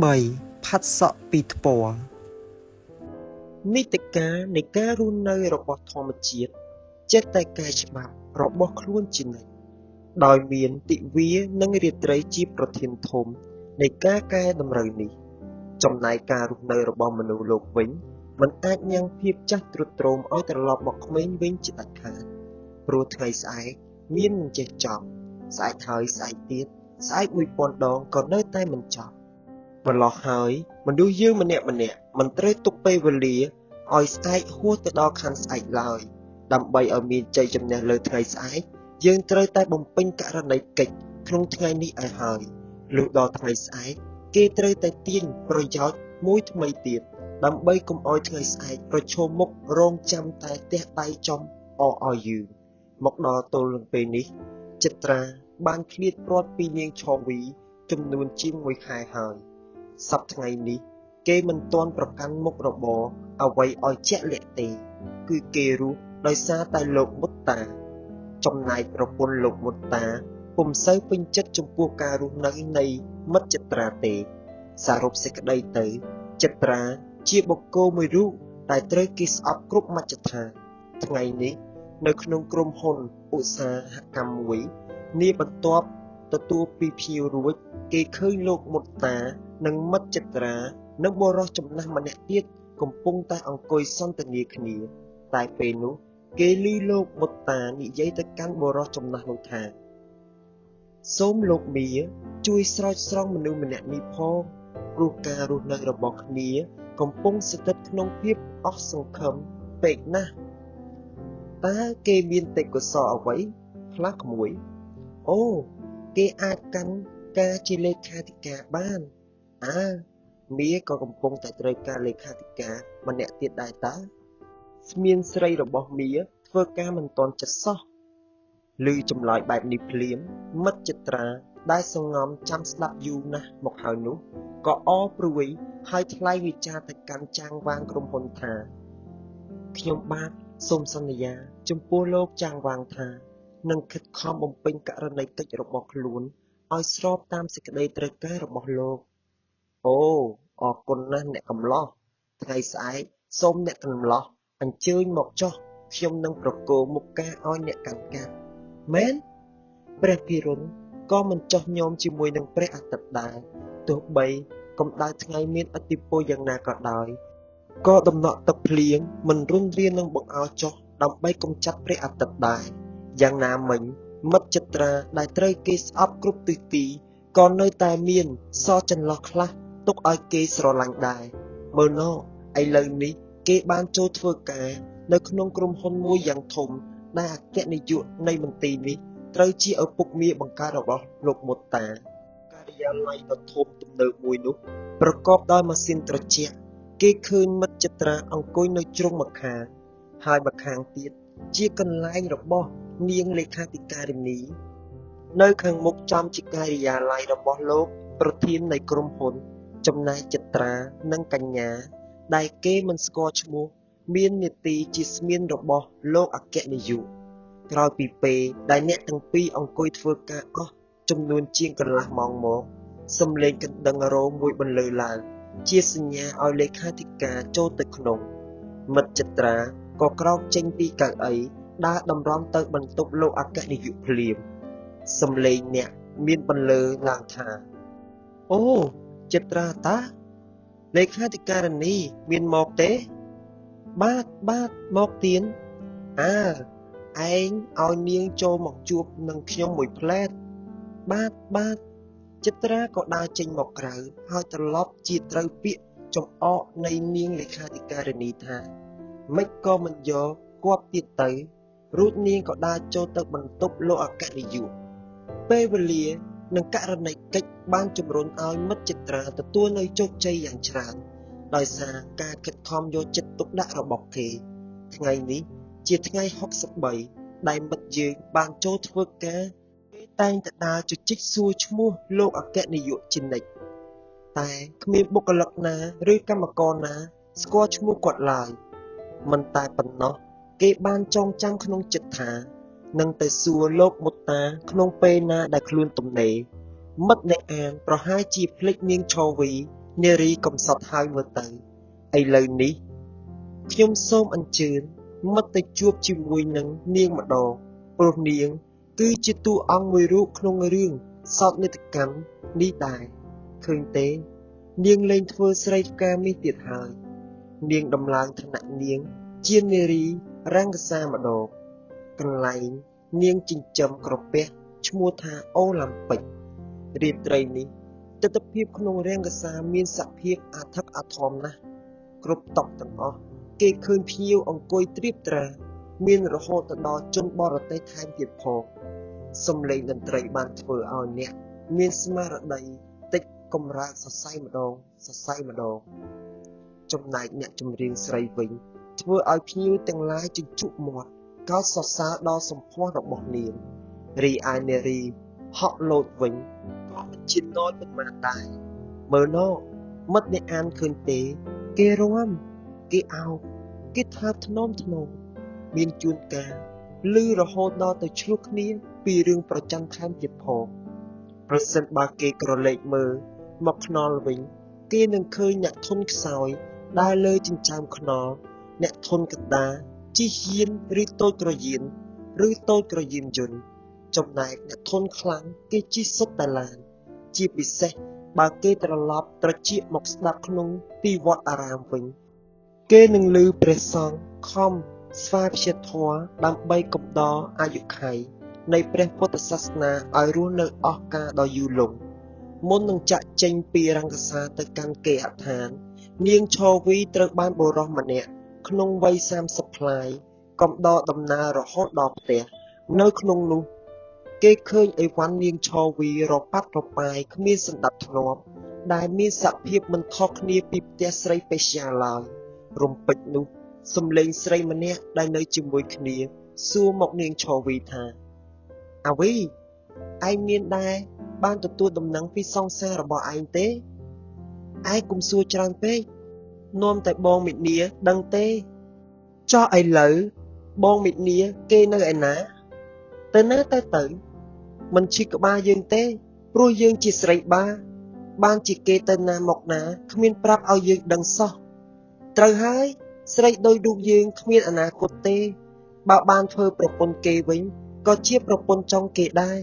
3 ផាត់សក់ពីថ្ពាល់នីតិកានៃការរស់នៅរបស់ធម្មជាតិចេះតែកែច្បាប់របស់ខ្លួនជានិច្ចដោយមានទិវានិងរាត្រីជាប្រធានធំនៃការកែតម្រូវនេះចំណែកការរស់នៅរបស់មនុស្សលោកវិញមិនអាចញ៉ាំងភាពចាស់ទ្រុឌទ្រោមឲ្យត្រឡប់មកក្មេងវិញជាដាច់ខាតព្រោះថ្ងៃស្អែកមានមិនចេះចប់ស្អែកហើយស្អែកទៀតស្អែក1000ដងក៏នៅតែមិនចប់ម្ល៉េះហើយមនុស្សយើងម្នាក់មិនត្រូវទុកពេលវេលាឲ្យស្អែកហួសទៅដល់ខាន់ស្អែកឡើយដើម្បីឲ្យមានជ័យជំនះលើថ្ងៃស្អែកយើងត្រូវតែបំពេញករណីកិច្ចក្នុងថ្ងៃនេះឲ្យហើយលុះដល់ថ្ងៃស្អែកគេត្រូវតែទាញប្រយោជន៍មួយថ្មីទៀតដើម្បីកុំឲ្យថ្ងៃស្អែកប្រឈមមុខរងចាំតែទះដៃចំអឲ្យយឺមកដល់ទល់នឹងពេលនេះចិត្រាបានឃ្លាតព្រាត់ពីនាងឆវីចំនួនជាង1ខែហើយសប្តាហ៍ថ្ងៃនេះគេមិនទាន់ប្រកាន់មុខរបរអ្វីឲ្យជាក់លាក់ទេគឺគេរស់ដោយសារតែលោកមុតតាចំណែកប្រពន្ធលោកមុតតាពុំសូវពេញចិត្តចំពោះការរស់នៅនៃមិត្តចិត្រាទេសរុបសេចក្តីទៅចិត្រាជាបុគ្គលមួយរូបដែលត្រូវគេស្អប់គ្រប់មជ្ឈដ្ឋានថ្ងៃនេះនៅក្នុងក្រុមហ៊ុនឧស្សាហកម្មមួយនាបន្ទាប់ទទួលពីភ្ញៀវរួចគេឃើញលោកមុតតានិងមិត្តចិត្រានិងបុរសចំណាស់ម្នាក់ទៀតកំពុងតែអង្គុយសន្ទនាគ្នាតែពេលនោះគេឮលោកមុតតានិយាយទៅកាន់បុរសចំណាស់នោះថាសូមលោកមៀជួយស្រោចស្រង់មនុស្សម្នាក់នេះផងព្រោះការរស់នៅរបស់គ្នាកំពុងស្ថិតក្នុងភាពអស់សង្ឃឹមពេកណាស់តើគេមានទេពកោសល្យអ្វីខ្លះក្មួយអូគេអាចកាន់ការជាលេខាធិការបានមៀក៏កំពុងតែត្រូវការលេខាធិការម្នាក់ទៀតដែរតើស្មានស្រីរបស់មៀធ្វើការមិនទាន់ចិត្តសោះឮចម្លើយបែបនេះភ្លាមមិត្តចិត្រាដែលសងំចាំស្ដាប់យូរណាស់មកហើយនោះក៏អរព្រួយហើយថ្លែងវិចារទៅកាន់ចាងវាងក្រុមហ៊ុនថាខ្ញុំបាទសូមសន្យាចំពោះលោកចាងវាងថានឹងខិតខំបំពេញករណីកិច្ចរបស់ខ្លួនឲ្យស្របតាមសេចក្តីត្រូវការរបស់លោកអូអរគុណណាស់អ្នកកំឡោះថ្ងៃស្អែកសូមអ្នកកំឡោះអញ្ជើញមកចុះខ្ញុំនឹងប្រគល់មុខការឲ្យអ្នកកាន់កាប់មែនព្រះភិរុនក៏មិនចោះញោមជាមួយនឹងព្រះអាទិត្យដែរទោះបីកម្ដៅថ្ងៃមានឥទ្ធិពលយ៉ាងណាក៏ដោយក៏ដំណក់ទឹកភ្លៀងមិនរុនរានឹងបង្អោចុះដើម្បីកម្ចាត់ព្រះអាទិត្យដែរយ៉ាងណាមិញមិត្តចិត្រាដែលត្រូវគេស្អប់គ្រប់ទិសទីក៏នៅតែមានសល់ចន្លោះខ្លះទុកឲ្យគេស្រឡាញ់ដែរមើលណោឥឡូវនេះគេបានចូលធ្វើការនៅក្នុងក្រុមហ៊ុនមួយយ៉ាងធំដែលអគ្គនាយកនៃមន្ទីរនេះត្រូវជាឪពុកមាបង្កើតរបស់លោកមុតតាការិយាល័យដ៏ធំទំនើបមួយនោះប្រកបដោយម៉ាស៊ីនត្រជាក់គេឃើញមិត្តចិត្រាអង្គុយនៅជ្រុងម្ខាងហើយម្ខាងទៀតជាកន្លែងរបស់នាងលេខាធិការិនីនៅខាងមុខចំជាការិយាល័យរបស់លោកប្រធាននៃក្រុមហ៊ុនចំណែកចិត្រានិងកញ្ញាដែលគេមិនស្គាល់ឈ្មោះមាននាទីជាស្មានរបស់លោកអគ្គនាយកក្រោយពីពេលដែលអ្នកទាំងពីរអង្គុយធ្វើការអស់ចំនួនជាងកន្លះម៉ោងមកសំឡេងកណ្ដឹងរោមមួយបន្លឺឡើងជាសញ្ញាឲ្យលេខាធិការចូលទៅក្នុងមិត្តចិត្រាក៏ក្រោកចេញពីកៅអីដើរតម្រង់ទៅបន្ទប់លោកអគ្គនាយកភ្លាមសំឡេងអ្នកមានបន្លឺឡើងថាអូចិត្រាតាលេខាធិការនីមានមកទេបាទមកទៀនឯងឲ្យនាងចូលមកជួបនឹងខ្ញុំមួយផ្លែតបាទចិត្រាក៏ដើរចេញមកក្រៅហើយត្រឡប់ជាត្រូវពាក្យចំអកនៃនាងលេខាធិការនីថាមិនក៏មិនយកគាត់ទៀតទៅរួចនាងក៏ដើរចូលទៅបន្ទប់លោកអគ្គនាយកពេលវេលានិងករណីកិច្ចបានជំរុញឲ្យមិត្តចិត្រាទទួលនៅជោគជ័យយ៉ាងច្រើនដោយសារការខិតខំយកចិត្តទុកដាក់របស់គេថ្ងៃនេះជាថ្ងៃ63ដែលមិត្តយើងបានចូលធ្វើការគេតែងតែដើរជជែកសួរឈ្មោះលោកអគ្គនាយកជានិច្ចតែគ្មានបុគ្គលិកណាឬកម្មករណាស្គាល់ឈ្មោះគាត់ឡើយមិនតែប៉ុណ្ណោះគេបានចងចាំក្នុងចិត្តថានឹងទៅសួរលោកមុតតាក្នុងពេលណាដែលខ្លួនទំនេរមិត្តអ្នកអានប្រហែលជាភ្លេចនាងឆវី នារីកំសត់ហើយមើលទៅឥឡូវនេះខ្ញុំសូមអញ្ជើញមិត្តទៅជួបជាមួយនឹងនាងម្ដងព្រោះនាងគឺជាតួអង្គមួយរូបក្នុងរឿងសោកនាដកម្មនេះដែរឃើញទេនាងលែងធ្វើស្រីផ្កាមាសទៀតហើយនាងដំឡើងឋានៈនាងជានារីរង្គសាម្ដងកន្លែងនាងចិញ្ចឹមក្រពះឈ្មោះថាអូឡាំពិករាត្រីនេះទិដ្ឋភាពក្នុងរង្គសាមានសភាពអាថឹកអាថមណាស់គ្រប់តុទាំងអស់គេឃើញភ្ញៀវអង្គុយត្រៀបត្រាមានរហូតទៅដល់ជនបរទេសថែមទៀតផងសំឡេងតន្ត្រីបានធ្វើឲ្យអ្នកមានស្មារតីតិចកម្រើកសរសៃម្ដងចំណែកអ្នកចម្រៀងស្រីវិញធ្វើឲ្យភ្ញៀវទាំងឡាយជញ្ជក់មាត់កោតសរសើរដល់សម្ផស្សរបស់នាងរីឯនារីហក់លោតវិញក៏មិនជិនណយមិនបានដែរមើលណោមិត្តអ្នកអានឃើញទេគេរាំគេអោបគេថាថ្នមមានជួនកាលឮរហូតដល់ទៅឆ្លោះគ្នាពីរឿងប្រច័ណ្ឌថែមទៀតផងប្រសិនបើគេក្រឡេកមើលមកខ្នល់វិញគេនឹងឃើញអ្នកធន់ខ្សោយដើរលើចិញ្ចើមខ្នល់អ្នកធន់កណ្ដាលជិះយានឬតូចក្រយានយន្តចំណែកអ្នកធន់ខ្លាំងគេជិះសុទ្ធតែឡានជាពិសេសបើគេត្រឡប់ត្រចៀកមកស្ដាប់ក្នុងទីវត្តអារាមវិញគេនឹងឮព្រះសង្ឃខំស្វាព្យាធម៌ដើម្បីកំដរអាយុខ័យនៃព្រះពុទ្ធសាសនាឲ្យរស់នៅអស់កាលដ៏យូរលង់មុននឹងចាក់ចេញពីរង្គសាទៅកាន់គេហដ្ឋាននាងឈរវីត្រូវបានបុរសម្នាក់ក្នុងវ័យ30ប្លាយកំដរដំណើររហូតដល់ផ្ទះនៅក្នុងនោះគេឃើញអីវ៉ាន់នាងឈរវីរប៉ាត់រប៉ាយគ្មានសណ្ដាប់ធ្នាប់ដែលមានសភាពមិនខុសគ្នាពីផ្ទះស្រីពេជ្យាឡើយរំពេចនោះសំឡេងស្រីម្នាក់ដែលនៅជាមួយគ្នាសួរមកនាងឈរវីថាអាវីឯងមានដែរបានទទួលដំណឹងពីសង្សាររបស់ឯងទេឯងកុំសួរច្រើនពេកនាំតែបងមិនាដឹងទេចោះឥឡូវបងមិនាគេនៅឯណាទៅណាទៅមិនឈឺក្បាលយើងទេព្រោះយើងជាស្រីបានជាគេទៅណាមកណាគ្មានប្រាប់ឲ្យយើងដឹងសោះត្រូវហើយស្រីដោយរូបយើងគ្មានអនាគតទេបើបានធ្វើប្រពន្ធគេវិញក៏ជាប្រពន្ធចង់គេដែរ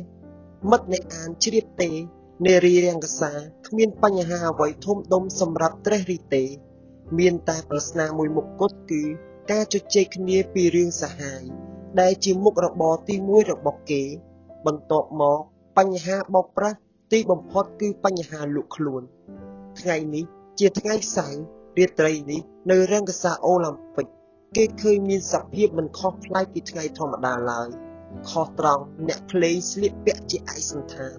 មិត្តអ្នកអានជ្រាបទេនារីរង្គសាគ្មានបញ្ហាអ្វីធំដុំសម្រាប់ត្រេះរិះទេមានតែប្រស្នាមួយមុខគត់គឺការជជែកគ្នាពីរឿងសាហាយដែលជាមុខរបរទី1របស់គេបន្ទាប់មកបញ្ហាបោកប្រាស់ទីបំផុតគឺបញ្ហាលក់ខ្លួនថ្ងៃនេះជាថ្ងៃសៅរ៍រាត្រីនេះនៅរង្គសាអូឡាំពិកគេឃើញមានសភាពមិនខុសប្លែកពីថ្ងៃធម្មតាឡើយខុសត្រង់អ្នកភ្លេងស្លៀកពាក់ជាឯកសណ្ឋាន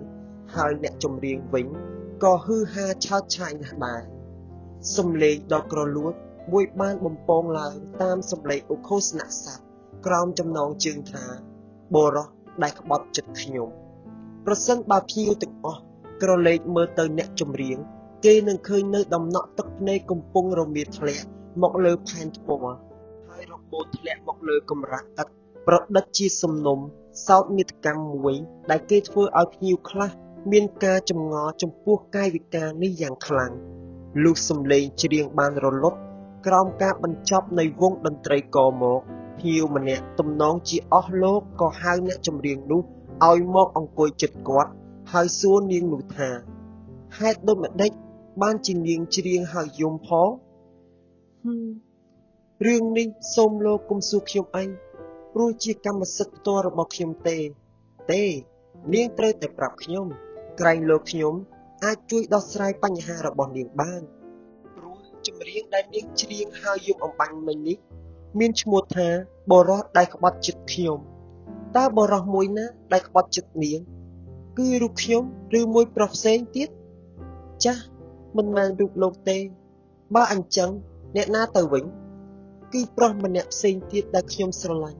ហើយអ្នកចម្រៀងវិញក៏ហឺហាឆើតឆាយណាស់ដែរសំឡេងដ៏ក្រលួតមួយបានបំពងឡើងតាមសំឡេងឧឃោសនៈស័ព្ទក្រោមចំណងជើងថាបរោះដែលក្បត់ចិត្តខ្ញុំប្រសិនបើភ្ញៀវទាំងអស់ក្រឡេកមើលទៅអ្នកចម្រៀងគេនឹងឃើញនៅដំណក់ទឹកភ្នែកកំពុងរមៀលធ្លាក់មកលើផែនថ្មហើយរបូតធ្លាក់មកលើកម្រាស់ឥដ្ឋប្រឌិតជាសំណុំសោកនាដកម្មមួយដែលគេធ្វើឲ្យភ្ញៀវខ្លះមានការចម្ងល់ចំពោះកាយវិការនេះយ៉ាងខ្លាំងលុះសំឡេងច្រៀងបានរលត់ក្រោមការបញ្ចប់នៃវងតន្ត្រីកមកភ្ញៀវម្នាក់ទំនងជាអស់លោកក៏ហៅអ្នកចម្រៀងនោះឲ្យមកអង្គុយជិតគាត់ហើយសួរនាងនោះថាហេតុដូចម្ដេចបានជានាងច្រៀងហើយយំផងរឿងនេះសូមលោកកុំសួរខ្ញុំអីព្រោះជាកម្មសិទ្ធិផ្ទាល់របស់ខ្ញុំទេនាងត្រូវតែប្រាប់ខ្ញុំក្រែងលោកខ្ញុំអាចជួយដោះស្រាយបញ្ហារបស់នាងបានព្រោះចម្រៀងដែលនាងច្រៀងហើយយំអំបញ្ញមិញនេះមានឈ្មោះថាបរោះដែលក្បត់ចិត្តខ្ញុំតើបរោះមួយណាដែលក្បត់ចិត្តនាងគឺរូបខ្ញុំឬមួយប្រុសផ្សេងទៀតចាស់មិនមែនរូបលោកទេបើអញ្ចឹងអ្នកណាទៅវិញគឺប្រុសម្នាក់ផ្សេងទៀតដែលខ្ញុំស្រឡាញ់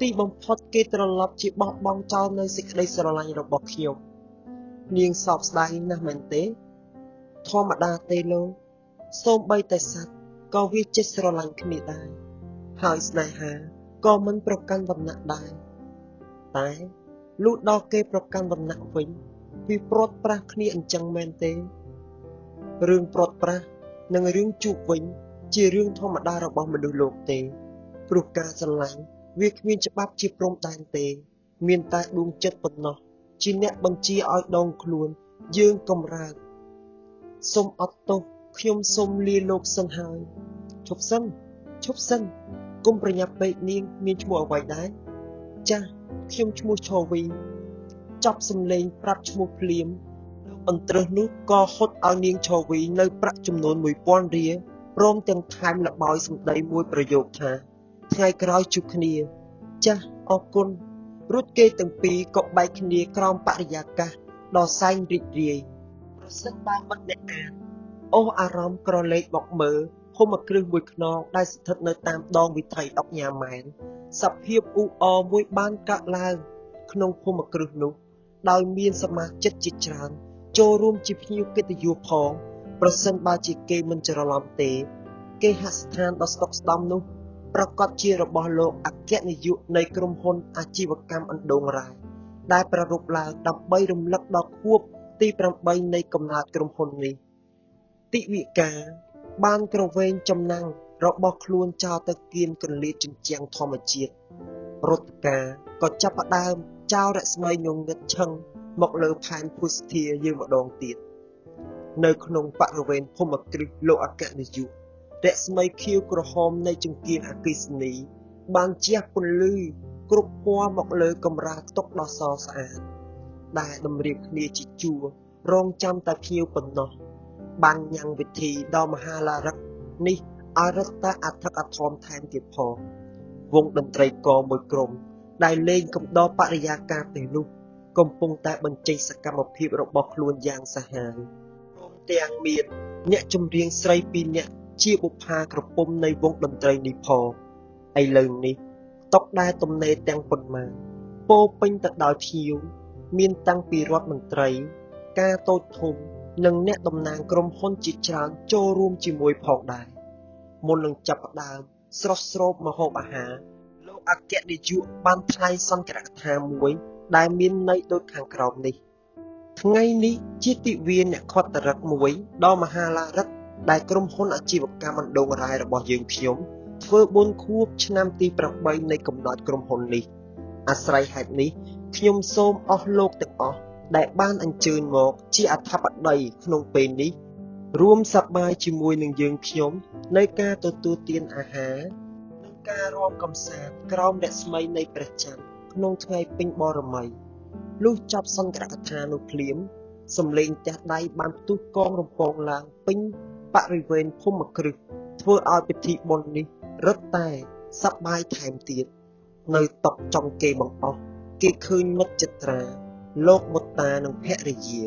ទីបំផុតគេត្រឡប់ជាបោះបង់ចោលនៅសេចក្តីស្រឡាញ់របស់ខ្ញុំនាងសោកស្ដាយណាស់មែនទេធម្មតាទេលោកសូម្បីតែសត្វក៏វាចេះស្រឡាញ់គ្នាដែរហើយស្នេហាក៏មិនប្រកាន់វណ្ណៈដែរតែលុះដល់គេប្រកាន់វណ្ណៈវិញវាព្រាត់ប្រាសគ្នាអញ្ចឹងមែនទេ រឿងប្រត់ប្រាស់និងរឿងជួបវិញជារឿងធម្មតារបស់មនុស្សលោកទេព្រោះការស្រឡាញ់វាគ្មានច្បាប់ជាព្រំដែនទេមានតែដួងចិត្តប៉ុណ្ណោះជាអ្នកបញ្ជាឲ្យដងខ្លួនយើងកំរើកសូមអត់ទោសខ្ញុំសូមលាលោកសិនហើយឈប់សិនគុំប្រញាប់ពេកនាងមានឈ្មោះអ្វីដែរចាស់ខ្ញុំឈ្មោះឆូវីចប់សំឡេងប្រាប់ឈ្មោះភ្លាមលោកអន្ត្រឹសនោះក៏ហត់ឲ្យនាងឆូវីនៅប្រាក់ចំនួន 1000 រៀលព្រមទាំងថែមលបោយសម្ដីមួយប្រយោគថាថ្ងៃក្រោយជួបគ្នាចាស់អរគុណរួចគេទាំងពីរក៏បែកគ្នាក្រោមបរិយាកាសដ៏សែនរីករាយប្រសិនបើមិត្តអ្នកអានអូសអារម្មណ៍ក្រឡេកមកមើលភូមិគ្រឹះមួយខ្នងដែលស្ថិតនៅតាមដងវិថីដុកញ៉ាម៉ែនសភាពអ៊ូអរមួយបានកើតឡើងក្នុងភូមិគ្រឹះនោះដោយមានសមាជិកជាច្រើនចូលរួមជាភ្ញៀវកិត្តិយសផងប្រសិនបើជាគេមិនច្រឡំទេគេហស្ថានដ៏ស្តុកស្តម្ភនោះប្រកាសជារបស់លោកអគ្គនាយកនៃក្រុមហ៊ុនអាជីវកម្មអណ្ដូងរ៉ែដែលប្រារព្ធឡើងដើម្បីរំលឹកដល់ខួបទី8នៃកំណើតក្រុមហ៊ុននេះទិវិកាបានក្រវែងចំណាំងរបស់ខ្លួនចោលទៅគៀនកន្លៀតជញ្ជាំងធម្មជាតិរដ្ឋការក៏ចាប់ផ្ដើមចោលរស្មីងងឹតឈឹងមកលើផែនភូស្ធាយើងម្ដងទៀតនៅក្នុងបរិវេណភូមិគ្រឹះលោកអគ្គនាយករស្មីខៀវក្រហមនៃចង្កៀងអគ្គិសនីបានជះពន្លឺគ្រប់ពណ៌មកលើកម្រាលតុដ៏សស្អាតដែលតម្រៀបគ្នាជាជួររងចាំតែភ្ញៀវប៉ុណ្ណោះបានញ៉ាំងវិធីដ៏មហាឡារឹកនេះឲ្យរឹតតែអធិកអធមថែមទៀតផងវងតន្ត្រីករមួយក្រុមដែលលេងកំដរបរិយាកាសពេលនោះកំពុងតែបញ្ចេញសកម្មភាពរបស់ខ្លួនយ៉ាងសាហាវព្រមទាំងមានអ្នកចម្រៀងស្រី2នាក់ជាបុប្ផាក្រពុំនៃវងតន្ត្រីនេះផងឥឡូវនេះតុកដែលទំនេរទាំងប៉ុន្មានពោពេញទៅដោយភ្ញៀវមានតាំងពីរដ្ឋមន្ត្រីការតូចធំនិងអ្នកតំណាងក្រុមហ៊ុនជាច្រើនចូលរួមជាមួយផងដែរមុននឹងចាប់ផ្ដើមស្រស់ស្រូបម្ហូបអាហារលោកអគ្គនាយកបានថ្លែងសន្ទរកថាមួយដែលមានន័យដូចខាងក្រោមនេះថ្ងៃនេះជាទិវាអ្នកខត្តរិកមួយដ៏មហាឡារឹកដែលក្រុមហ៊ុនអាជីវកម្មអណ្ដូងរ៉ែរបស់យើងខ្ញុំធ្វើបុណ្យខួបឆ្នាំទី8នៃកំណើតក្រុមហ៊ុននេះអាស្រ័យហេតុនេះខ្ញុំសូមអស់លោកទាំងអស់ដែលបានអញ្ជើញមកជាអធិបតីក្នុងពេលនេះរួមសប្បាយជាមួយនឹងយើងខ្ញុំในការទទួលទានអាហារនិងការរាំកម្សាន្តក្រោមរស្មីនៃព្រះច័ន្ទក្នុងថ្ងៃពេញបរមីលុះចប់សន្ទរកថានោះភ្លាមសំឡេងទះដៃបានផ្ទុះកងរំពងឡើងពេញបរិវេណភូមិគ្រឹះធ្វើឲ្យពិធីបុណ្យនេះរឹតតែសប្បាយថែមទៀតនៅតុកចំគេបង្អស់គេឃើញមិត្តចិត្រាលោកមុតតានិងភរិយា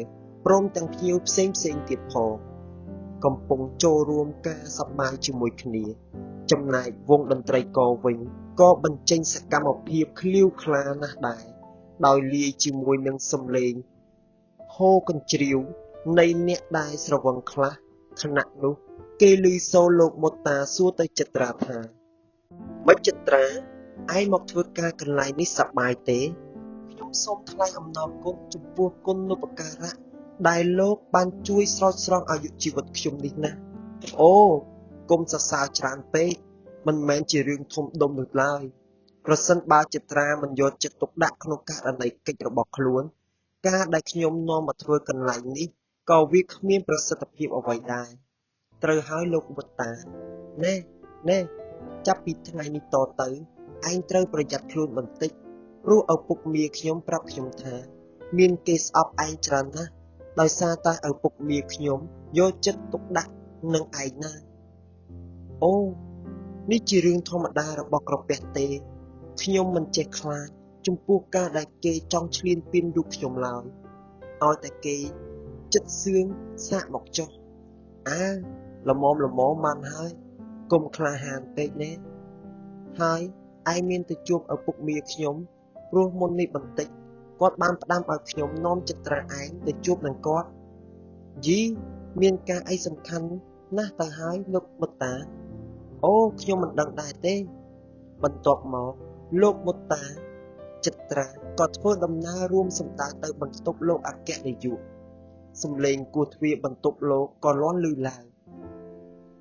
ព្រមទាំងភ្ញៀវផ្សេងទៀតផងកំពុងចូលរួមការសប្បាយជាមួយគ្នាចំណែកវងតន្ត្រីករវិញក៏បញ្ចេញសកម្មភាពឃ្លាវខ្លាណាស់ដែរដោយលាយជាមួយនឹងសំឡេងហូរកញ្ជ្រៀវនៃអ្នកដែលស្រវឹងខ្លះខណៈនោះគេឮសូរលោកមុតតាសួរទៅចិត្រាថាម៉េចចិត្រាឯងមកធ្វើការកន្លែងនេះសប្បាយទេខ្ញុំសូមថ្លែងអំណរគុណចំពោះគុណូបការៈដែលលោកបានជួយស្រោចស្រង់អាយុជីវិតខ្ញុំនេះណាអូគុំសរសើរច្រើនពេកមិនមែនជារឿងធំដុំនោះឡើយប្រសិនបើចិត្រាមិនយកចិត្តទុកដាក់ក្នុងករណីកិច្ចរបស់ខ្លួនការដែលខ្ញុំនាំមកធ្វើកន្លែងនេះក៏វាគ្មានប្រសិទ្ធភាពអ្វីដែរត្រូវហើយលោកវត្តាណែចាប់ពីថ្ងៃនេះតទៅឯងត្រូវប្រយ័ត្នខ្លួនបន្តិចព្រោះឪពុកមាខ្ញុំប្រាប់ខ្ញុំថាមានគេស្អប់ឯងច្រើនណាស់ដោយសារតែឪពុកមាខ្ញុំយកចិត្តទុកដាក់នឹងឯងណាអូនេះជារឿងធម្មតារបស់ក្រពះទេខ្ញុំមិនចេះខ្លាចចំពោះការដែលគេចង់ឈ្លានពានរូបខ្ញុំឡើយឲ្យតែគេចិត្តសឿងសាកមកចុះល្មមបានហើយកុំក្លាហានពេកណែហើយឯងមានទៅជួបឪពុកមាខ្ញុំព្រោះមុននេះបន្តិចគាត់បានផ្ដាំឲ្យខ្ញុំនាំចិត្រាឯងទៅជួបនឹងគាត់យីមានការអីសំខាន់ណាស់ទៅហើយលោកមុតតាអូខ្ញុំមិនដឹងដែរទេបន្ទាប់មកលោកមុតតាចិត្រាក៏ធ្វើដំណើររួមសម្ដៅទៅបន្ទប់លោកអគ្គនាយក សំឡេងគួរទ្វារបន្ទប់លោកក៏លាន់ឮឡើង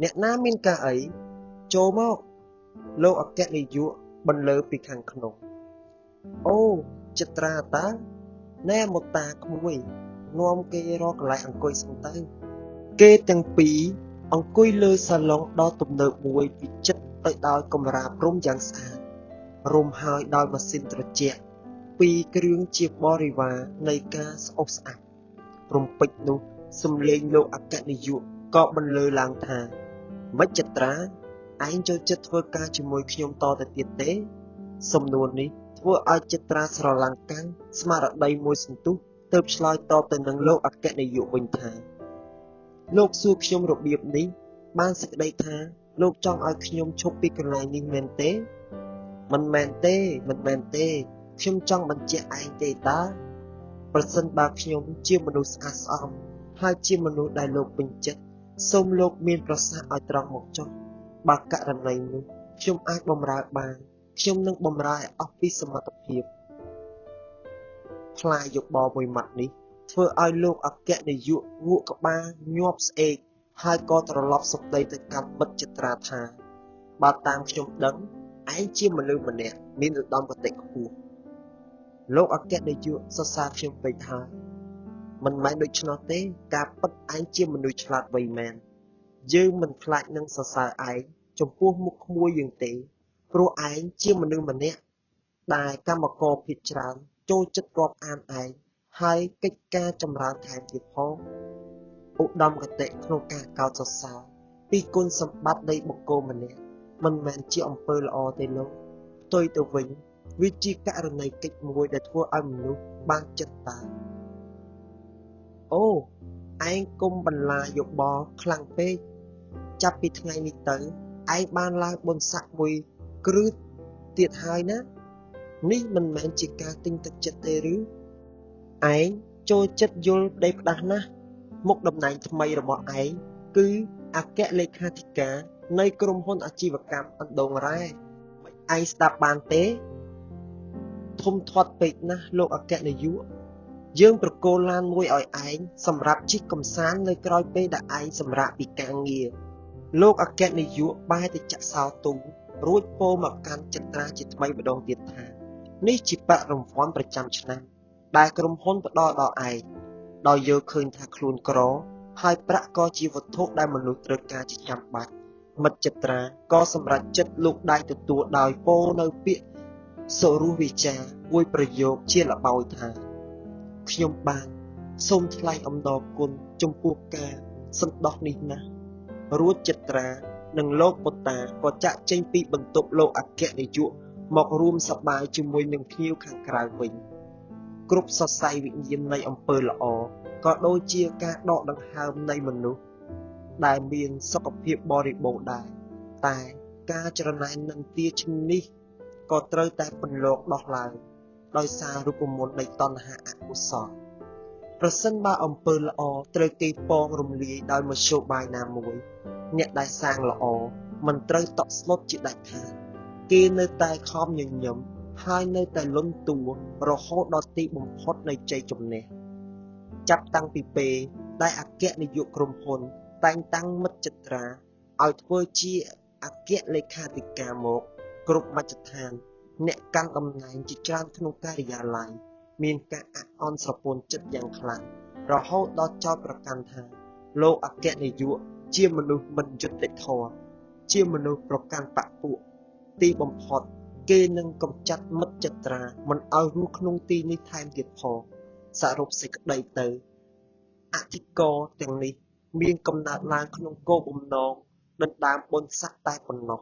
អ្នកណាមានការអីចូលមកលោកអគ្គនាយកបន្លឺពីខាងក្នុងអូចិត្រាតាណែមកតាក្មួយនាំគេរកកន្លែងអង្គុយសិនទៅគេទាំងពីរអង្គុយលើសាឡុងដ៏ទំនើបមួយវិចិត្រទៅដោយកម្រាលព្រំយ៉ាងស្អាតរុំហើយដោយម៉ាស៊ីនត្រជាក់ពីរគ្រឿងជាបរិវារនៃការស្អុះស្អាប់រំពេចនោះសំឡេងលោកអគ្គនាយកក៏បន្លឺឡើងថាមិនចិត្រាឯងចូលចិត្តធ្វើការជាមួយខ្ញុំតទៅទៀតទេសំណួរនេះធ្វើឲ្យចិត្រាស្រឡាំងកាំងស្មារតីមួយសន្ទុះទើបឆ្លើយតបទៅនឹងលោកអគ្គនាយកវិញថាលោកសួរខ្ញុំរបៀបនេះបានសេចក្តីថាលោកចង់ឲ្យខ្ញុំឈប់ពីកន្លែងនេះមែនទេមិនមែនទេខ្ញុំចង់បញ្ជាក់ឯងទេតាប្រសិនបើខ្ញុំជាមនុស្សស្អាតស្អំហើយជាមនុស្សដែលលោកពេញចិត្តសូមលោកមានប្រសាសន៍ឲ្យត្រង់មកចុះបើករណីនោះខ្ញុំអាចបម្រើបានខ្ញុំនឹងបម្រើឲ្យអស់ពីសមត្ថភាពផ្លាយយោបល់មួយម៉ាត់នេះធ្វើឲ្យលោកអគ្គនាយកងក់ក្បាលញាប់ស្អេកហើយក៏ត្រឡប់សម្ដីទៅកាន់មិត្តចិត្រាថាបើតាមខ្ញុំដឹងឯងជាមនុស្សម្នាក់មានឧត្តមគតិខ្ពស់លោកអគ្គនាយកសរសើរខ្ញុំពេកហើយមិនមែនដូច្នោះទេការពិតឯងជាមនុស្សឆ្លាតវៃមែនយើងមិនខ្លាចនឹងសរសើរឯងចំពោះមុខក្មួយយើងទេព្រោះឯងជាមនុស្សម្នាក់ដែលកម្មករភាគច្រើនចូលចិត្តរាប់អានឯងហើយកិច្ចការចម្រើនថែមទៀតផងឧត្តមគតិក្នុងការកោតសរសើរពីគុណសម្បត្តិនៃបុគ្គលម្នាក់មិនមែនជាអំពើល្អទេលោកផ្ទុយទៅវិញវាជាករណីកិច្ចមួយដែលធ្វើឲ្យមនុស្សបានចិត្តតាអូឯងគុំបន្លាយោបល់ខ្លាំងពេកចាប់ពីថ្ងៃនេះទៅឯងបានឡើងបុណ្យស័ក្តិមួយគ្រឹះទៀតហើយណានេះមិនមែនជាការទិញទឹកចិត្តទេឬឯងចូលចិត្តយល់ដេកផ្ដាស់ណាស់មុខតំណែងថ្មីរបស់ឯងគឺអគ្គលេខាធិការនៃក្រុមហ៊ុនអាជីវកម្មអណ្ដូងរ៉ែឯងស្ដាប់បានទេធំធាត់ពេកណាស់លោកអគ្គនាយកយើងប្រគល់ឡានមួយឲ្យឯងសម្រាប់ជិះកម្សាន្តនៅក្រោយពេលដែលឯងសម្រាកពីការងារលោកអគ្គនាយកបែរទៅចាក់សោទូរួចពោលមកកាន់ចិត្រាជាថ្មីម្ដងទៀតថានេះជាប្រាក់រង្វាន់ប្រចាំឆ្នាំដែលក្រុមហ៊ុនផ្ដល់ដល់ឯងដោយយល់ឃើញថាខ្លួនក្រហើយប្រាក់ក៏ជាវត្ថុដែលមនុស្សត្រូវការជាចាំបាច់មិត្តចិត្រាក៏សម្រេចចិត្តលោកដៃទទួលដោយពោលនៅពាក្យសុរោះវិចារមួយប្រយោគជាល្បោចថាខ្ញុំបានសូមថ្លែងអំណរគុណចំពោះការសន្តោសនេះណាស់រួចចិត្រានិងលោកពុតាក៏ចាក់ចេញពីបន្ទប់លោកអគ្គនាយកមករួមសប្បាយជាមួយនឹងភ្ញៀវខាងក្រៅវិញគ្រប់សរសៃវិញ្ញាណនៃអំពើល្អក៏ដូចជាការដកដង្ហើមនៃមនុស្សដែលមានសុខភាពបរិបូរណ៍ដែរតែការច្រណែននឹងទាឈ្មនេះក៏ត្រូវតែពន្លកដោះឡើងដោយសាររូបមន្តនៃតណ្ហាអកុសលប្រសិនបើអំពើល្អត្រូវគេពងរំលាយដោយមធ្យោបាយណាមួយអ្នកដែលសាងល្អមិនត្រូវតក់ស្លុតជាដាច់ខាតគេនៅតែខំញញឹមហើយនៅតែលន់តួរហូតដល់ទីបំផុតនៃជ័យជំនះចាប់តាំងពីពេលដែលអគ្គនាយកក្រុមហ៊ុនតែងតាំងមិត្តចិត្រាឲ្យធ្វើជាអគ្គលេខាធិការមកគ្រប់មជ្ឈដ្ឋានអ្នកកាន់តំណែងជាច្រើនក្នុងការិយាល័យមានការអាក់អន់ស្រពន់ចិត្តយ៉ាងខ្លាំងរហូតដល់ចោទប្រកាន់ថាលោកអគ្គនាយកជាមនុស្សមិនយុត្តិធម៌ជាមនុស្សប្រកាន់បព្វពួកទីបំផុតគេនឹងកម្ចាត់មិត្តចិត្រាមិនឲ្យរស់ក្នុងទីនេះថែមទៀតផងសរុបសេចក្តីទៅអធិការទាំងនេះមានកំណើតឡើងក្នុងគោលបំណងដណ្ដើមបុណ្យស័ក្តិតែប៉ុណ្ណោះ